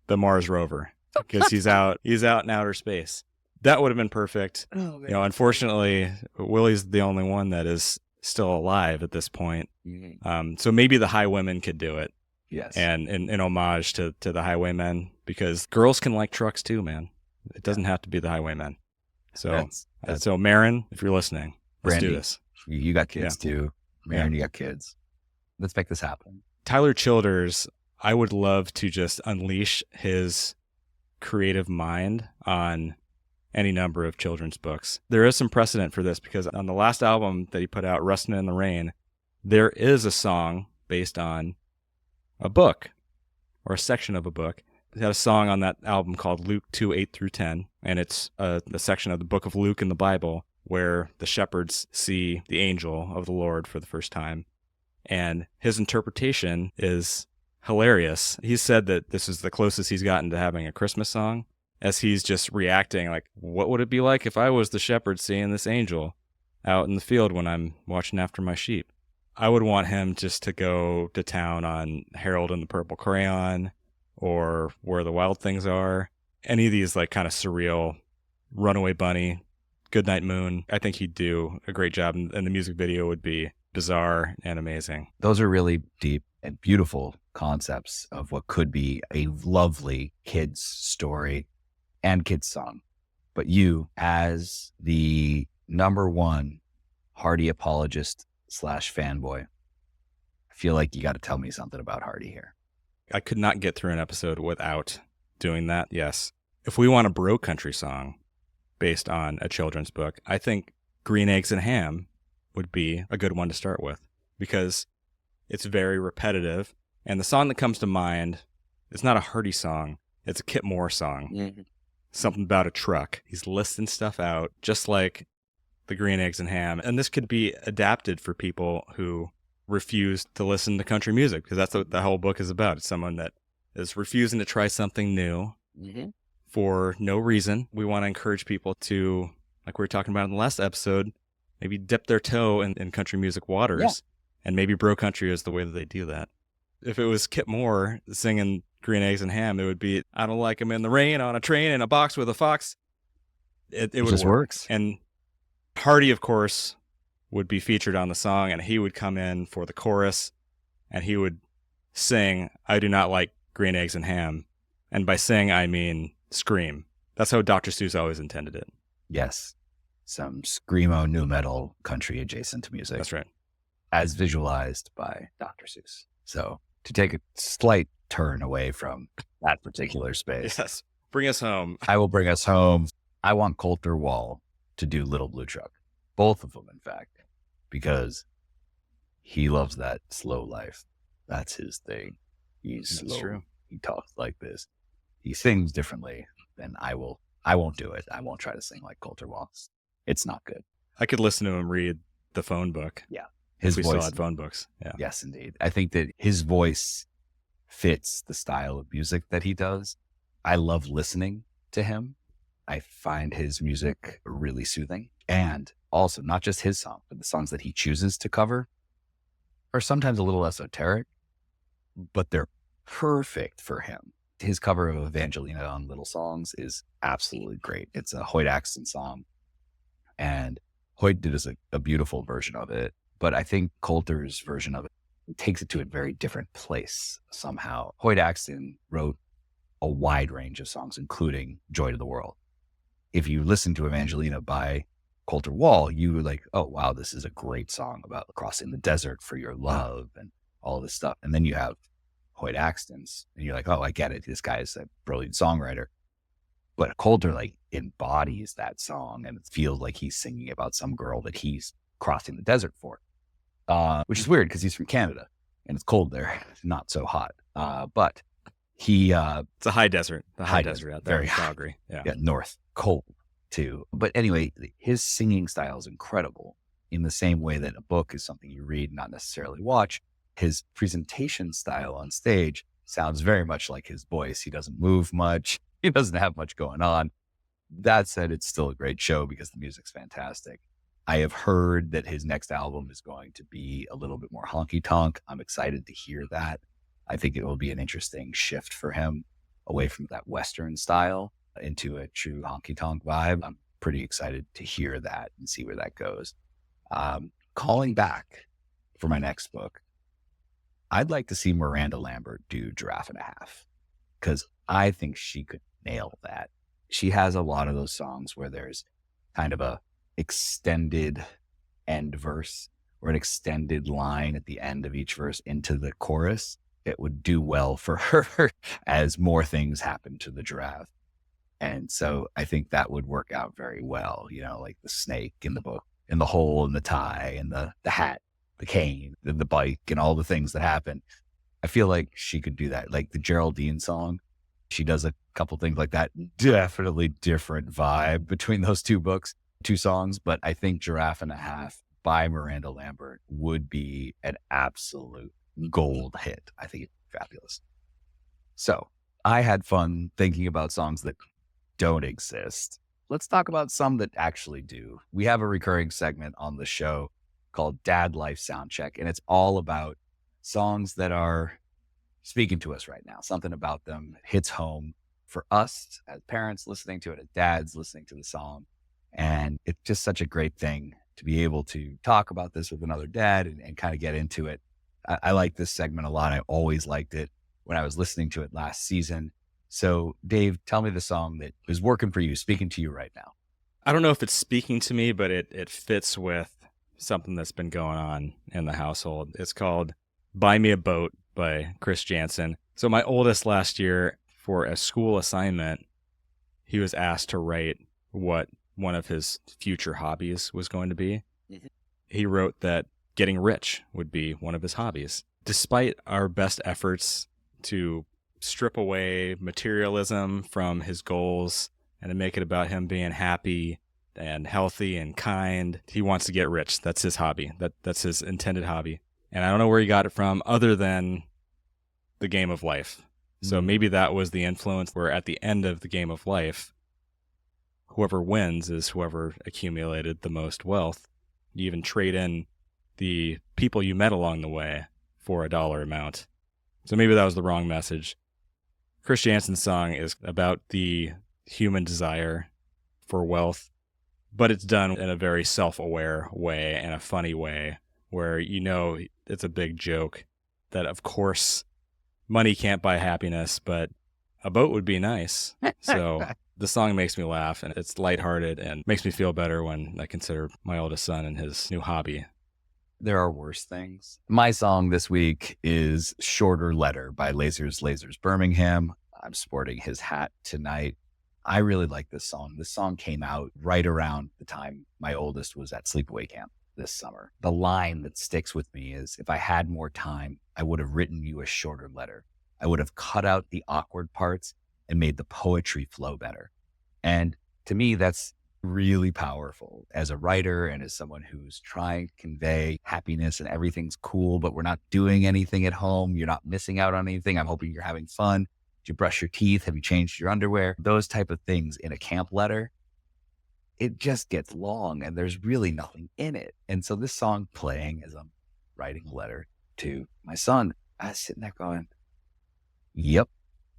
the Mars rover because he's out in outer space. That would have been perfect. Oh, man. Unfortunately, Willie's the only one that is still alive at this point. So maybe the Highwaymen could do it. Yes. And in homage to the Highwaymen, because girls can like trucks too, man. It doesn't have to be the Highwaymen. So so Marin, if you're listening, let's Brandy, do this. You got kids too. Marin, you got kids. Let's make this happen. Tyler Childers, I would love to just unleash his creative mind on any number of children's books. There is some precedent for this because on the last album that he put out, Rustin' in the Rain, there is a song based on a book or a section of a book. He had a song on that album called Luke 2:8-10, and it's a section of the book of Luke in the Bible where the shepherds see the angel of the Lord for the first time. And his interpretation is hilarious. He said that this is the closest he's gotten to having a Christmas song, as he's just reacting like, what would it be like if I was the shepherd seeing this angel out in the field when I'm watching after my sheep? I would want him just to go to town on Harold and the Purple Crayon or Where the Wild Things Are. Any of these like kind of surreal, Runaway Bunny, Goodnight Moon. I think he'd do a great job, and the music video would be bizarre and amazing. Those are really deep and beautiful concepts of what could be a lovely kids story and kids song. But you, as the #1 hearty apologist / fanboy, I feel like you got to tell me something about Hardy here. I could not get through an episode without doing that, yes. If we want a bro country song based on a children's book, I think Green Eggs and Ham would be a good one to start with because it's very repetitive. And the song that comes to mind is not a Hardy song. It's a Kip Moore song. Mm-hmm. Something about a truck. He's listing stuff out just like the Green Eggs and Ham. And this could be adapted for people who refuse to listen to country music because that's what the whole book is about. It's someone that is refusing to try something new for no reason. We want to encourage people to, like we were talking about in the last episode, maybe dip their toe in country music waters. And maybe bro country is the way that they do that. If it was Kip Moore singing Green Eggs and Ham, it would be, I don't like 'em in the rain, on a train, in a box with a fox. It would just work. Works. And Hardy, of course, would be featured on the song, and he would come in for the chorus, and he would sing, I do not like green eggs and ham. And by sing, I mean scream. That's how Dr. Seuss always intended it. Yes. Some screamo new metal country adjacent to music. That's right. As visualized by Dr. Seuss. So to take a slight turn away from that particular space, Yes. Bring us home. I will bring us home. I want Colter Wall to do Little Blue Truck. Both of them, in fact, because he loves that slow life. That's his thing. He's slow. That's true. He talks like this. He sings differently, and I won't do it. I won't try to sing like Colter Wall. It's not good. I could listen to him read the phone book. Yeah. His His we voice. still had phone books. Yeah. Yes, indeed. I think that his voice fits the style of music that he does. I love listening to him. I find his music really soothing. And also, not just his song, but the songs that he chooses to cover are sometimes a little esoteric, but they're perfect for him. His cover of Evangelina on Little Songs is absolutely great. It's a Hoyt Axton song, and Hoyt did a beautiful version of it. But I think Colter's version of it takes it to a very different place somehow. Hoyt Axton wrote a wide range of songs, including Joy to the World. If you listen to Evangelina by Colter Wall, you were like, oh, wow, this is a great song about crossing the desert for your love and all this stuff. And then you have Hoyt Axton's, and you're like, oh, I get it. This guy is a brilliant songwriter. But Colter like embodies that song, and it feels like he's singing about some girl that he's crossing the desert for, which is weird because he's from Canada and it's cold there. It's not so hot. But he... It's a high desert. The high desert out there very in hot. Calgary. Yeah. North, cold too. But anyway, his singing style is incredible in the same way that a book is something you read, not necessarily watch. His presentation style on stage sounds very much like his voice. He doesn't move much. He doesn't have much going on. That said, it's still a great show because the music's fantastic. I have heard that his next album is going to be a little bit more honky tonk. I'm excited to hear that. I think it will be an interesting shift for him away from that Western style into a true honky tonk vibe. I'm pretty excited to hear that and see where that goes. Calling back for my next book, I'd like to see Miranda Lambert do Giraffe and a Half because I think she could nail that. She has a lot of those songs where there's kind of a extended end verse or an extended line at the end of each verse into the chorus. It would do well for her as more things happen to the giraffe. And so I think that would work out very well, like the snake in the book and the hole in the tie and the hat, the cane, the bike and all the things that happen. I feel like she could do that. Like the Geraldine song, she does a couple things like that. Definitely different vibe between those two songs. But I think Giraffe and a Half by Miranda Lambert would be an absolute gold hit. I think it's fabulous. So I had fun thinking about songs that don't exist. Let's talk about some that actually do. We have a recurring segment on the show called Dad Life Soundcheck, and it's all about songs that are speaking to us right now. Something about them hits home for us as parents listening to it, as dads listening to the song. And it's just such a great thing to be able to talk about this with another dad and kind of get into it. I like this segment a lot. I always liked it when I was listening to it last season. So Dave, tell me the song that is working for you, speaking to you right now. I don't know if it's speaking to me, but it fits with something that's been going on in the household. It's called Buy Me a Boat by Chris Janson. So my oldest last year, for a school assignment, he was asked to write what one of his future hobbies was going to be. Mhm. He wrote that getting rich would be one of his hobbies. Despite our best efforts to strip away materialism from his goals and to make it about him being happy and healthy and kind, he wants to get rich. That's his hobby. That's his intended hobby. And I don't know where he got it from other than the game of life. So maybe that was the influence, where at the end of the game of life, whoever wins is whoever accumulated the most wealth. You even trade in the people you met along the way for a dollar amount. So maybe that was the wrong message. Chris Janson's song is about the human desire for wealth, but it's done in a very self-aware way and a funny way, where you know it's a big joke that, of course, money can't buy happiness, but a boat would be nice. So the song makes me laugh, and it's lighthearted and makes me feel better when I consider my oldest son and his new hobby. There are worse things. My song this week is Shorter Letter by Lasers Lasers Birmingham. I'm sporting his hat tonight. I really like this song. This song came out right around the time my oldest was at sleepaway camp this summer. The line that sticks with me is, if I had more time, I would have written you a shorter letter. I would have cut out the awkward parts and made the poetry flow better. And to me, that's really powerful as a writer and as someone who's trying to convey happiness and everything's cool, but we're not doing anything at home. You're not missing out on anything. I'm hoping you're having fun. Did you brush your teeth? Have you changed your underwear? Those type of things in a camp letter, it just gets long and there's really nothing in it. And so this song playing as I'm writing a letter to my son, I was sitting there going, yep,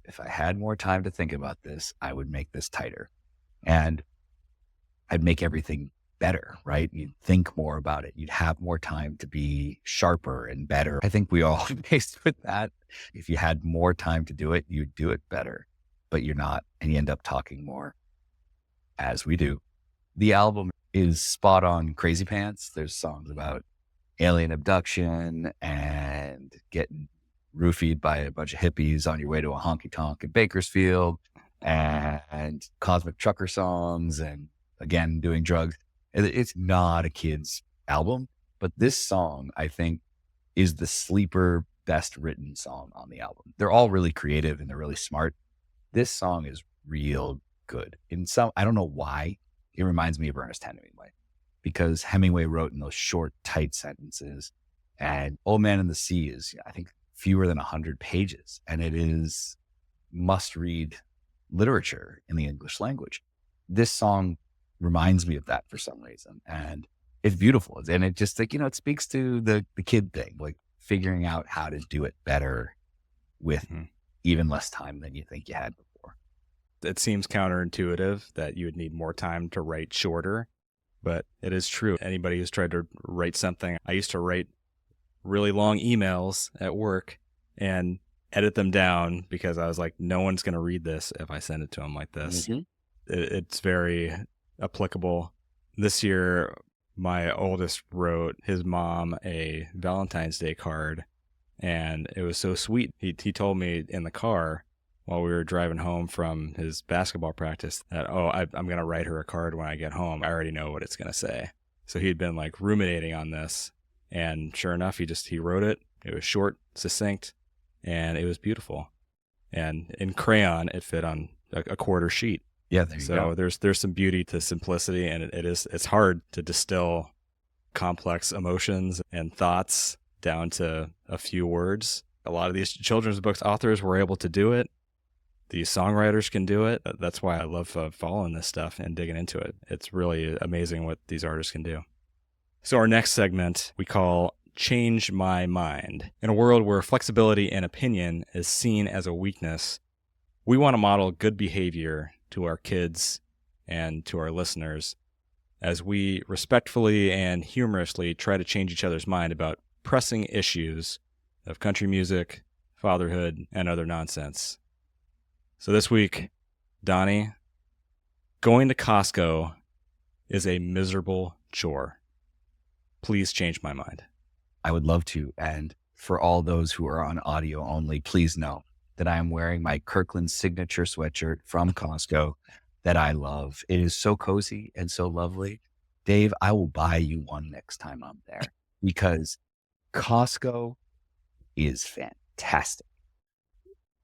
if I had more time to think about this, I would make this tighter. And I'd make everything better, right? You'd think more about it. You'd have more time to be sharper and better. I think we all faced with that. If you had more time to do it, you'd do it better, but you're not. And you end up talking more, as we do. The album is spot on crazy pants. There's songs about alien abduction and getting roofied by a bunch of hippies on your way to a honky tonk in Bakersfield, and cosmic trucker songs, and again, doing drugs. It's not a kid's album, but this song, I think, is the sleeper best written song on the album. They're all really creative and they're really smart. This song is real good. I don't know why, it reminds me of Ernest Hemingway, because Hemingway wrote in those short, tight sentences, and Old Man and the Sea is, I think, fewer than 100 pages, and it is must-read literature in the English language. This song reminds me of that for some reason, and it's beautiful. And it just, like, it speaks to the kid thing, like figuring out how to do it better with even less time than you think you had before. It seems counterintuitive that you would need more time to write shorter, but it is true. Anybody who's tried to write something, I used to write really long emails at work and edit them down because I was like, no one's going to read this if I send it to them like this. It's very applicable. This year, my oldest wrote his mom a Valentine's Day card, and it was so sweet. He told me in the car while we were driving home from his basketball practice that, I'm going to write her a card when I get home. I already know what it's going to say. So he'd been like ruminating on this, and sure enough, he wrote it. It was short, succinct, and it was beautiful. And in crayon, it fit on a quarter sheet. Yeah, there you go. So there's some beauty to simplicity, and it's hard to distill complex emotions and thoughts down to a few words. A lot of these children's books authors were able to do it. These songwriters can do it. That's why I love following this stuff and digging into it. It's really amazing what these artists can do. So our next segment we call Change My Mind. In a world where flexibility and opinion is seen as a weakness, we want to model good behavior to our kids and to our listeners as we respectfully and humorously try to change each other's mind about pressing issues of country music, fatherhood, and other nonsense. So this week, Donnie, going to Costco is a miserable chore. Please change my mind. I would love to. And For all those who are on audio only, please know that I am wearing my Kirkland signature sweatshirt from Costco that I love. It is so cozy and so lovely. Dave, I will buy you one next time I'm there because Costco is fantastic.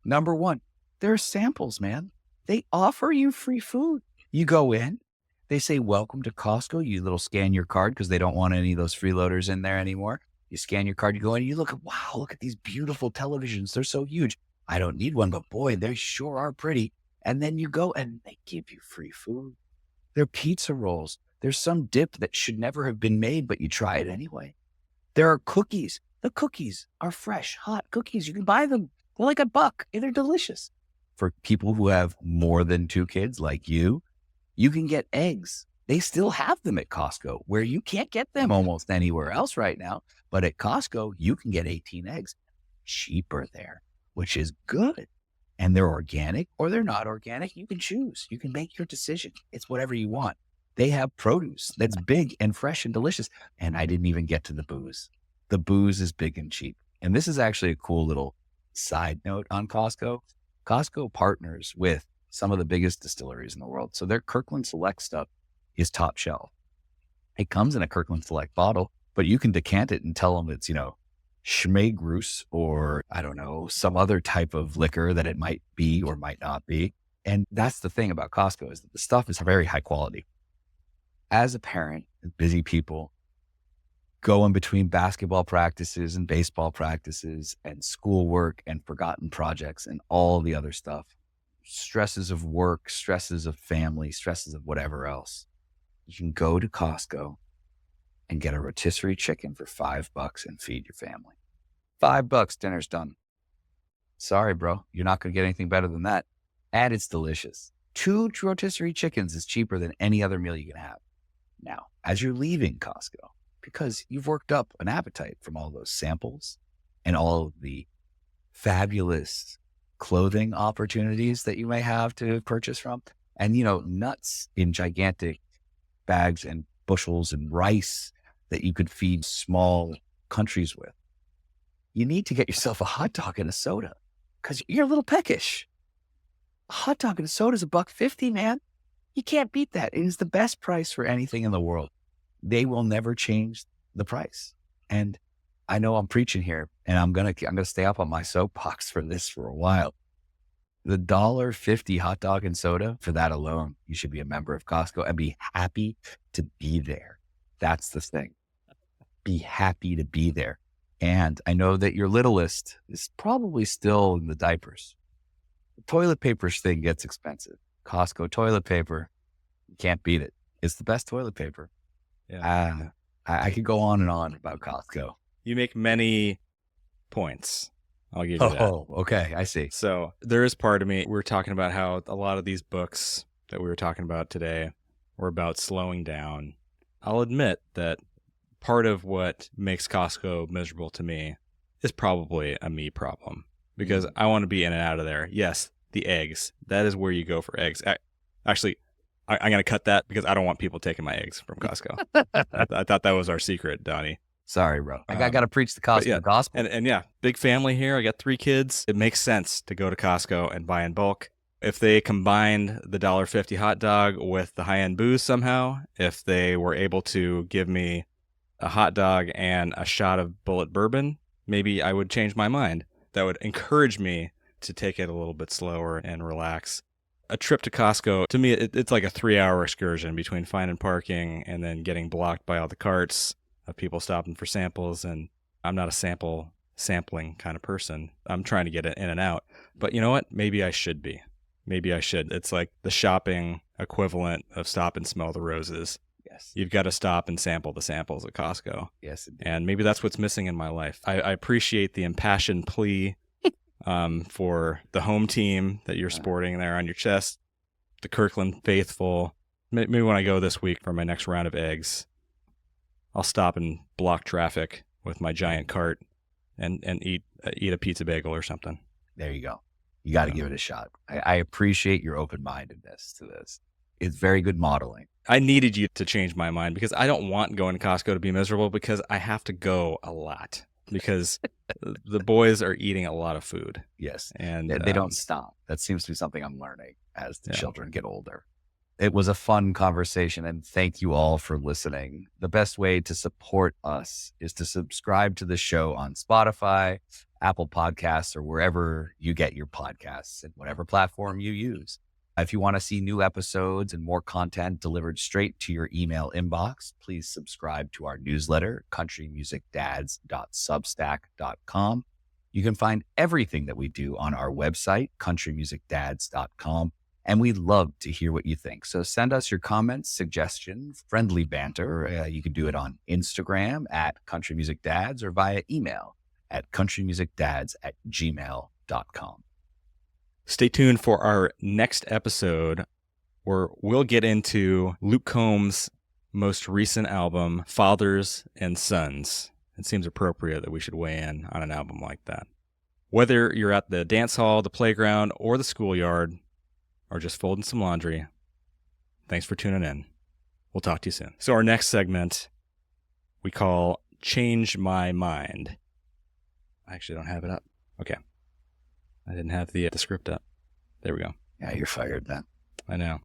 Number one, there are samples, man. They offer you free food. You go in, they say, welcome to Costco. You little scan your card because they don't want any of those freeloaders in there anymore. You scan your card, you go in, you look at, wow, look at these beautiful televisions. They're so huge. I don't need one, but boy, they sure are pretty. And then you go and they give you free food. They're pizza rolls. There's some dip that should never have been made, but you try it anyway. There are cookies. The cookies are fresh, hot cookies. You can buy them. They're like $1 and they're delicious. For people who have more than 2 kids like you can get eggs. They still have them at Costco where you can't get them almost anywhere else right now. But at Costco, you can get 18 eggs cheaper there, which is good. And they're organic or they're not organic. You can choose. You can make your decision. It's whatever you want. They have produce that's big and fresh and delicious. And I didn't even get to the booze. The booze is big and cheap. And this is actually a cool little side note on Costco. Costco partners with some of the biggest distilleries in the world. So their Kirkland Select stuff is top shelf. It comes in a Kirkland Select bottle, but you can decant it and tell them it's, Schmegrus or I don't know, some other type of liquor that it might be or might not be. And that's the thing about Costco is that the stuff is very high quality. As a parent, busy people go in between basketball practices and baseball practices and schoolwork and forgotten projects and all the other stuff. Stresses of work, stresses of family, stresses of whatever else. You can go to Costco and get a rotisserie chicken for $5 and feed your family. $5, dinner's done. Sorry, bro. You're not going to get anything better than that. And it's delicious. 2 rotisserie chickens is cheaper than any other meal you can have. Now, as you're leaving Costco, because you've worked up an appetite from all those samples and all of the fabulous clothing opportunities that you may have to purchase from, and, nuts in gigantic bags and bushels and rice that you could feed small countries with. You need to get yourself a hot dog and a soda because you're a little peckish. A hot dog and a soda is $1.50, man. You can't beat that. It is the best price for anything in the world. They will never change the price. And I know I'm preaching here and I'm going to stay up on my soapbox for this for a while. The $1.50 hot dog and soda, for that alone, you should be a member of Costco and be happy to be there. That's the thing. Be happy to be there. And I know that your littlest is probably still in the diapers. The toilet paper thing gets expensive. Costco toilet paper, you can't beat it. It's the best toilet paper. Yeah. I could go on and on about Costco. You make many points. I'll give you that. Oh, okay. I see. So there is part of me, we were talking about how a lot of these books that we were talking about today were about slowing down. I'll admit that part of what makes Costco miserable to me is probably a me problem because I want to be in and out of there. Yes, the eggs. That is where you go for eggs. Actually, I'm going to cut that because I don't want people taking my eggs from Costco. I thought that was our secret, Donnie. Sorry, bro. I got to preach the Costco gospel. And yeah, big family here. I got 3 kids. It makes sense to go to Costco and buy in bulk. If they combined the $1.50 hot dog with the high-end booze somehow, if they were able to give me a hot dog and a shot of bullet bourbon, maybe I would change my mind. That would encourage me to take it a little bit slower and relax. A trip to Costco, to me, it's like a 3-hour excursion between finding parking and then getting blocked by all the carts of people stopping for samples. And I'm not a sampling kind of person. I'm trying to get it in and out. But you know what? Maybe I should be. Maybe I should. It's like the shopping equivalent of stop and smell the roses. Yes. You've got to stop and sample the samples at Costco. Yes, indeed. And maybe that's what's missing in my life. I appreciate the impassioned plea for the home team that you're sporting there on your chest, the Kirkland faithful. Maybe when I go this week for my next round of eggs, I'll stop and block traffic with my giant cart and eat a pizza bagel or something. There you go. You got to give it a shot. I appreciate your open-mindedness to this. It's very good modeling. I needed you to change my mind because I don't want going to Costco to be miserable because I have to go a lot. because the boys are eating a lot of food. Yes. And They don't stop. That seems to be something I'm learning as the Yeah. children get older. It was a fun conversation, and thank you all for listening. The best way to support us is to subscribe to the show on Spotify, Apple Podcasts, or wherever you get your podcasts and whatever platform you use. If you want to see new episodes and more content delivered straight to your email inbox, please subscribe to our newsletter, countrymusicdads.substack.com. You can find everything that we do on our website, countrymusicdads.com. And we'd love to hear what you think. So send us your comments, suggestions, friendly banter. You can do it on Instagram at Country Music Dads or via email at countrymusicdads@gmail.com. Stay tuned for our next episode where we'll get into Luke Combs' most recent album, Fathers and Sons. It seems appropriate that we should weigh in on an album like that. Whether you're at the dance hall, the playground, or the schoolyard, or just folding some laundry, thanks for tuning in. We'll talk to you soon. So our next segment we call Change My Mind. I actually don't have it up. Okay. I didn't have the script up. There we go. Yeah, you're fired then. I know.